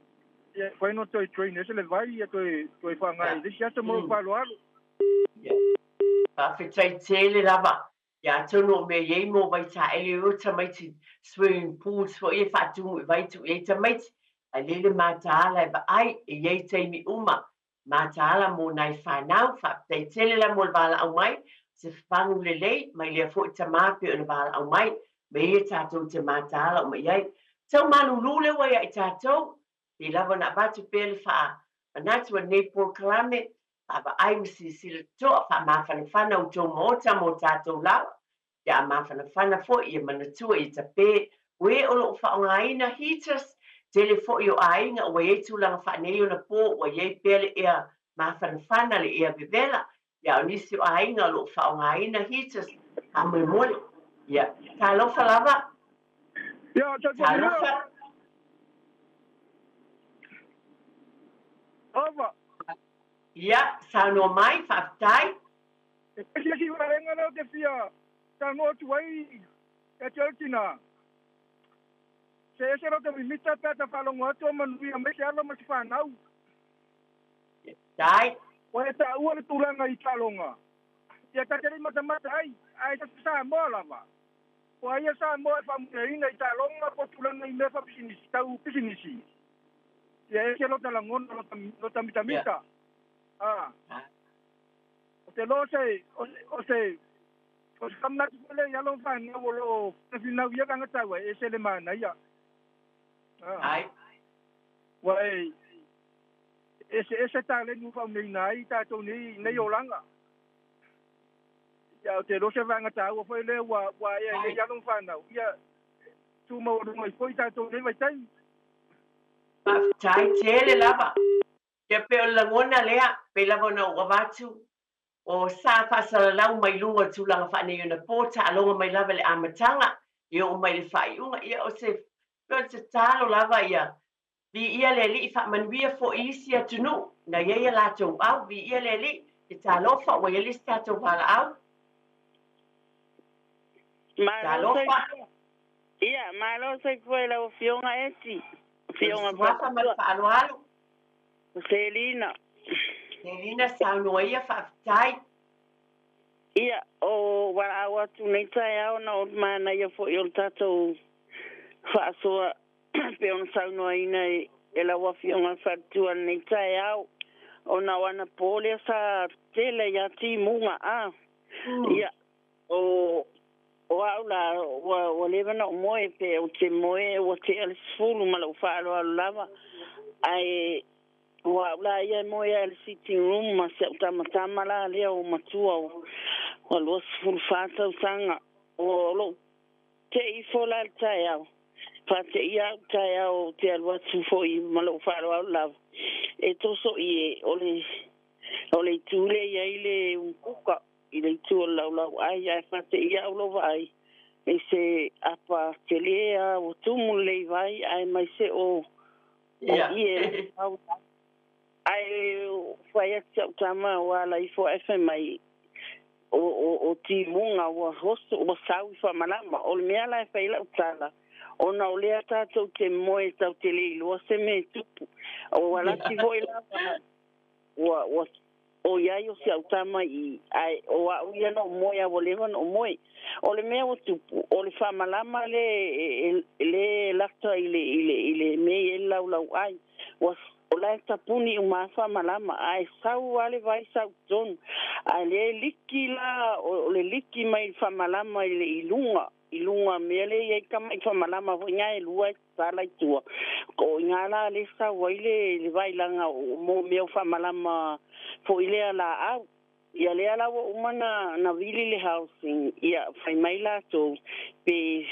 Ia whaino toi train ese le vai ia toi whangai. Lisi ata mo whalo alo. Pa whetai tele lava. Ia tono me iei mo vai ta ele o tamaiti swimming pools fo e whātungu i vai tu e tamaiti. A lele mātaala e ba ai e iei teimi uma. Mātaala mo nai whanau whaatai tele la mo le wala au mai. Se whangu le lei mai lea fo i tamapi o le wala au mai. Me e tātou te mātāla o mai ai. Tau manu lule wai ai tātou. I lava na batu pēle wha anatu a nei Polokalame. Aba ai misi sila toa wha mawhana whana o tō mōta mō tātou lawa. Ia mawhana whana fo i manatua i ta pē. We o lo wha o ngāina heaters. Tele fo i o ainga o e tūlanga wha nei o na pō o e pēle ea mawhana whana le ea bevela. Ia o nisi o ainga o lo wha o ngāina heaters. A mui mole. Ia, talofa lava. Ia, talofa. Ava. Ia, saunoa mai, whaafitai. E si warenga nao te fia. Tanoa tuai. E te altina. Se ese rata mimita pēta whalongo atua manuia me se alo masi whanau. Tai. Wa e ta ua le tūranga i talonga. Ia tateri matamata ai. Ai ta sa moa lava. Wa ia sa mo fa mreina i talonga po tulanga i mefa pisinisi tau pisinisi. Ia e lo tala ngono lo tamita. O te lo se o se kamna le ya lo fa ni o lo fina ia kanga tawa e se le mana ia. Ai. Wa ese tale nu fa nei ta to nei olanga. Ya te lo se vanga ta o foi le wa ia ya no fa na ia tu mau mai foi tatou nei vai tai. Fa'afetai tele lava. Ia pe o lagona lea, pe lava na ua watu. O sa fa'asalalau mai luga tulaga fa'anei ona po ta'aloga mai lava le amataga ia o mai le fa'ai'uga ia o se talo lava ia vi'ia le ali'i fa'amanuia fo'i isi atunuu na ia latou au vi'ia le ali'i e talofa ua ia lisi tatou vala'au talofa ia malo sai foi la fionga eti fionga suafa ma le fa'aloalo Selina saunoa ia fa'afetai ia o wala watu nei tai au na o mana ia fo il tatou fa'asoa pe on saunoa ina e la wafionga fa'tua nei tai au o na wana pole sa tele ya ti munga ia o au la o leva na moe pe o te moe o te alsfulu ma lo fa'alo al lava ai wa la ia moe al sitting room ma se tama la le o matua o lo fata sanga o lo te I fola tai au fa te ia tai au te alwa tu foi ma lo fa'alo al lava e to so I o le tule ia ile un kuka ile tu la ai ai fa te ia lo vai e se apa telea o tumu le vai ai mai se o ie ai fai ati tama wala I fo FMI o ti munga o hosto o sau fa malama o le mea la fai la utala ona o lea tātou te moe tau te leilo se me tupu o wala ti voi la o iai o se autama I ai o au ia no moe a wolewa no moe o le mea o tupu o le whamalama le lakta ile me e lau ai o la tapuni o maa whamalama ai sau wale vai sau tonu ai le liki la o le liki mai whamalama ile ilunga mele ye kama whamalama ho ngai lua sala tua ko ngala le sa waile le vailanga mo me whamalama fo ile ala au ia le ala o mana na vili le housing ia fai mai la to pe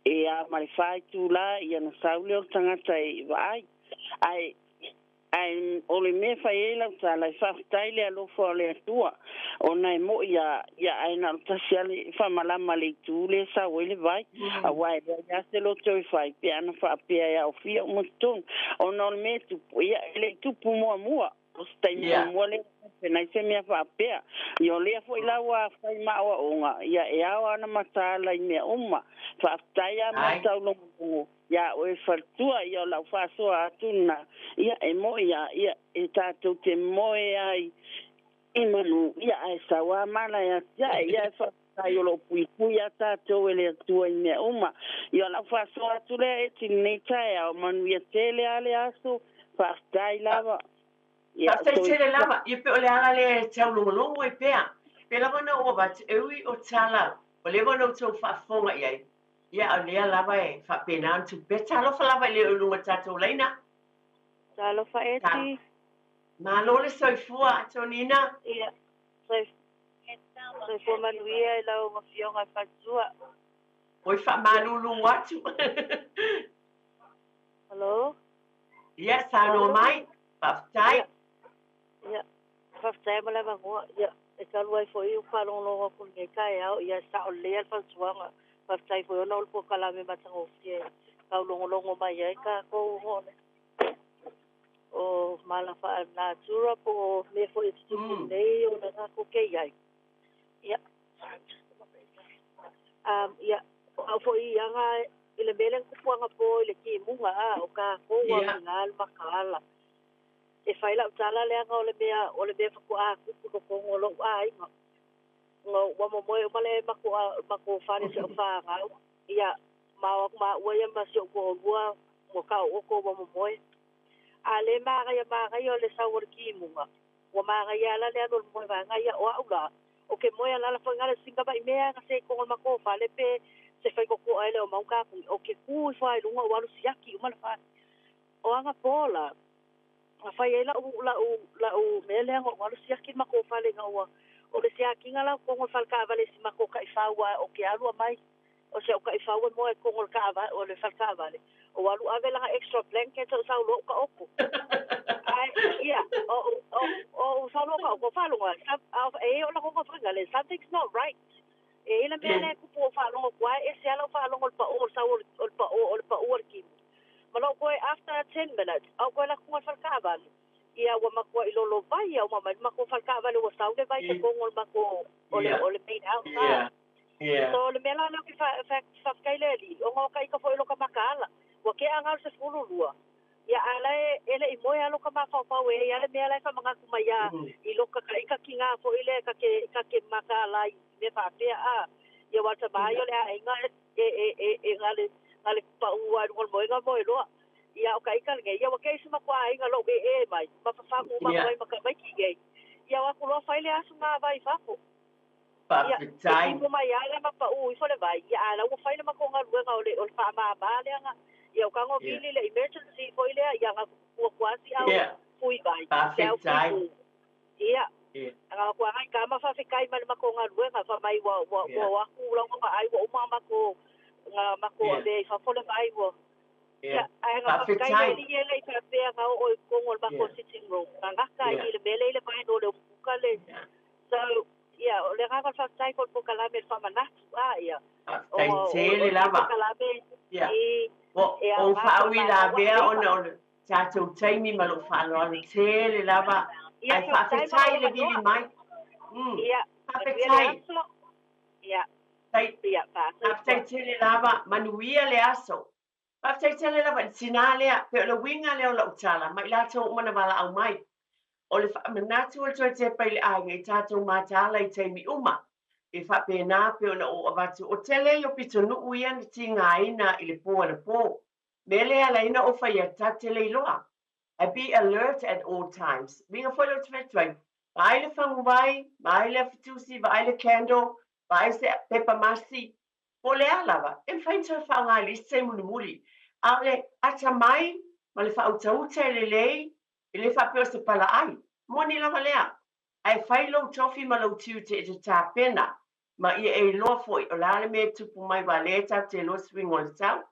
e a malifai tu la ia na saule o tangata I vai ai ole me fai la sala fa taile alo fo le tua ona mo ia ai na tasiale fa malama le tu le sa wele vai a wai ya se lo toi fai pe ana fa pe ya o fia mo ton ona me tu ia le tu pu mo o stai mo le na se me fa pe yo le fo ila wa fai ma o nga ia e a na matala I me uma fa taia ma tau lo ya o fartua ia la fa so atuna ia e mo ia e tatou te moe ai imanu ia e sawa mana ia fa tayo lo pui a tatou ele tua I me uma ia la fa so atule e tinei tai o manu ia tele ale aso fa tai lava ia tele lava ia pe ole ala le tau longo e pea pe lava na o va eui o tala o le vono tau fa fonga ia ia lea lava e fa pena tu beta lo fa lava le lunga tatou leina talo fa eti ma lo le soifua tonina ia soifua manuia I lau mafionga fatua oi fa malulu atu hello ia sano mai faftai ia faftai ma lava ngua ia e kalu ai foi o palongo ko ngai kai au ia sa o le alfa suanga faftai foi ona o po kala me matango fie ka longo mai ai ka ko hone o malafa na tura po me foi tupu nei o na ko ke ai ia ia au foi anga ile belen ku puanga po ile ki munga o ka ko wa ngal makala e fai la tala le nga o le be ku a ku ko ngolo ai ngo wa mo mo le mako fa ni se fa ga ia ma wa ya ma se ko bua mo ka o ko wa mo mo ale ma ga yo le sa wor ki munga wa ma ga ya la le no mo va ga ya o aula o ke mo ya la fa ngale singa ba me ga se ko ma ko fa le pe se fai ko ai le o ma ka o ke ku fa i lunga wa lu siaki o ma fa o anga pola a fai la u mele ngo wa lu siaki ma ko fa le nga o le siaki nga la ko ngo fa ka vale si ma ko ka fa wa o ke alu mai o se o ka ifaua mo e kongol ka ava o le falka vale o walu ave la extra blanket o sa lo ka opo ai ia o sa lo ka opo fa lo sa e o la ko fa ngale something's not right e la mele ku po fa lo kwa e se ala fa lo pa o sa o pa o ki malo ko after 10 minutes o ko la ko falka vale ia wa mako i lolo vai au mako falka vale o sa le vai se kongol mako o le main house so le mela no ki fa kaileli o ngo kai ka foi lo ka makala wa ke anga se fulu lua ya ala ele i moya lo ka mafa fa we ya le mela fa manga kuma ya i lo ka kai ka kinga fo ile ka ke makala i me fa pe a ya wa ta ba yo le a inga e ngale pa ua ngol mo lo ya o kai ka nge ya wa ke se makwa inga lo e mai ma fa ku ma mai ki ge ya wa ku lo fa ile asu ma vai fa ko Papitai. Ia, mai ala ma pa u fo le vai. Ia ala u fai le ma ko nga luenga o le fa ma ba le nga. Ia o kango vili le emergency fo ile ia nga ku kwasi au fui vai. Papitai. Ia. Nga ku nga ka ma fa fikai ma ma ko nga luenga fa mai wa ku lo ma ai wa uma ma ko nga ma ko le fa fo le vai wo. Ia, ai nga fa fikai le ile fa pe nga o ko ngol ba ko sitting room. Nga ka ile bele ile vai no le ku le. So ia o le rafa fa tai ko kalame fa manatu ia tai tele lava ia o fa wi la be o cha tu tai mi malo fa lo tele lava ai fa tai le bili mai ia fa tai ia tai ia fa tai tele lava manuia le aso fa tai tele lava sinale pe lo winga le o lo tala mai la to mana bala au mai o le whaamanatu o te pai le ai ngai tātou mātāla i teimi uma. E whapena pe ona o avatu o tele i o pito nuu ia ni ti ngā ina i le pō ana pō. Mele ala ina o whai a tatele i loa. I be alert at all times. Minga whai lo te whetwai. Vai le whangu vai, vai le fitusi, vai le candle, vai se pepa masi. Po le alawa, e whainta whaunga li se muni muri. A le ata mai, ma le whautauta le lei, i le whapeo se pala ai, moni lava lea. Ai whai lau tofi ma lau tiu te te tāpena, ma ia e loa foi, o lale me tupu mai wa lea tau te loa swing o le tau.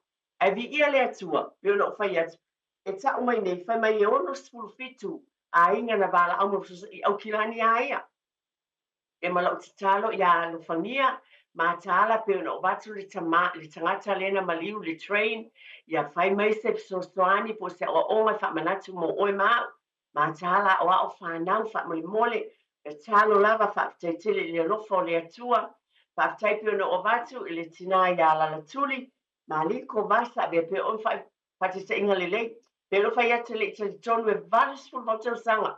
Ai vi ia lea tua, peo no whai atu. E tau mai nei, whai mai e ono spulu fitu, a inga na wala au i au kilani a ia. E ma lau te talo i a lufania, ma tala peo no watu le tangata lena maliu le train, ia whai mai se soani po se o onga whamanatu mo oi mau. Ma tala o ao whanau whamole mole, e talo lava whaftai tele le lofo le atua, whaftai pio no o watu i le tina i ala la tuli, ma li ko vasa be pe on whai pati se inga le lei, pe lo whai ate le te tonu e valis ful hotel sanga,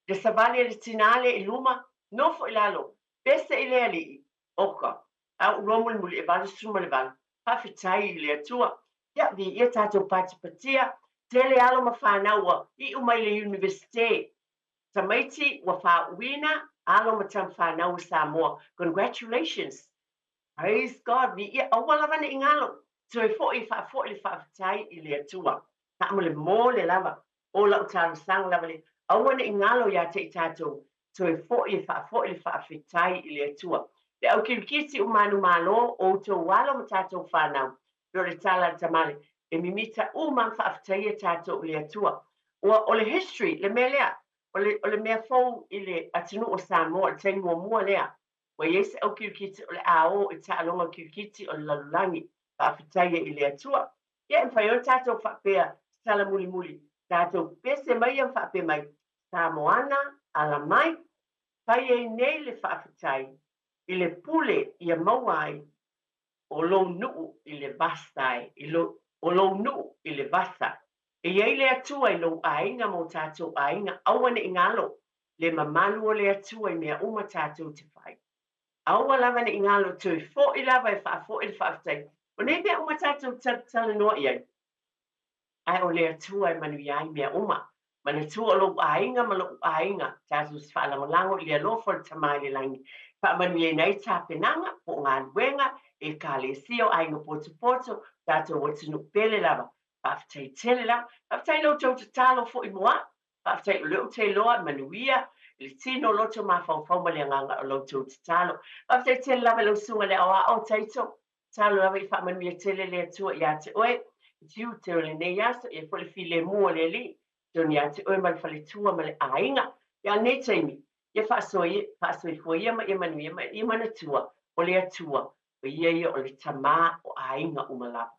le savali le tinale i luma, nofo i lalo, pese i le ali, oka, au romul muli e valis suma le val, whaftai i le atua, ia vi ia tato pati patia, tele alo ma whānaua i umai le universite. Tamaiti wa whāuina alo ma tam whānaua Samoa. Congratulations. Praise God. Vi ia awala vana ingalo. So e fo i le whaafitai i le atua. Ta amale mō le lava. O lau tāna sang lava le. Awana ingalo ia te i tātou. So e fo i le whaafitai i le atua. Le au kirikisi umanu malo o tō walo ma tātou whānau. Pero le tala tamale. E mimita man whaaftaia tātou le atua. O le history, le mea lea, o le mea fau i le atinu o Samoa, le tainua mua lea. Wa iese au kirikiti o le ao i tālonga kirikiti o le lalulangi, whaaftaia i le atua. Ia e whai o tātou whaapea, sala muli muli, tātou pese mai am whaapea mai, Samoana, ala mai, whai e nei le whaaftai, i le pule i a mauai, o lo nuu i le vastai, o lo nuu i le vasa. E iei le atua i lo ainga mo tātou ainga, awane i ngalo, le mamalu o le atua i mea uma tātou te whai. Awa lava ne i ngalo tui, fo i lava i wha, fo i le whaaftai. O ne mea uma tātou tala noa i ai. Ai o le atua i manu iai mea uma. Mana tua lo ainga ma lo ainga, tātou si whaalamangango i le alofo le tamai le langi. Pa manu iei nei tāpenanga, po ngā luenga, e ka le sio ainga poto, tātou watinu pele lava. Whaftai tele lava. Whaftai lo tau te talo fo i moa. Whaftai leo te loa manuia. Le tino loto ma whau malianganga o lo tau te talo. Whaftai tele lava lo sunga le awa o taito. Talo ava I whaamanu I tele le atua I ate oe, tiu te o le nei asa, I fole file mua le li, toni ate oe ma le fale tua ma le ainga, ia nei taimi, ia whaasoi fua ia ma ia manu ia ma na tua, o le atua, o ia ia o le tamā o ainga umalawa.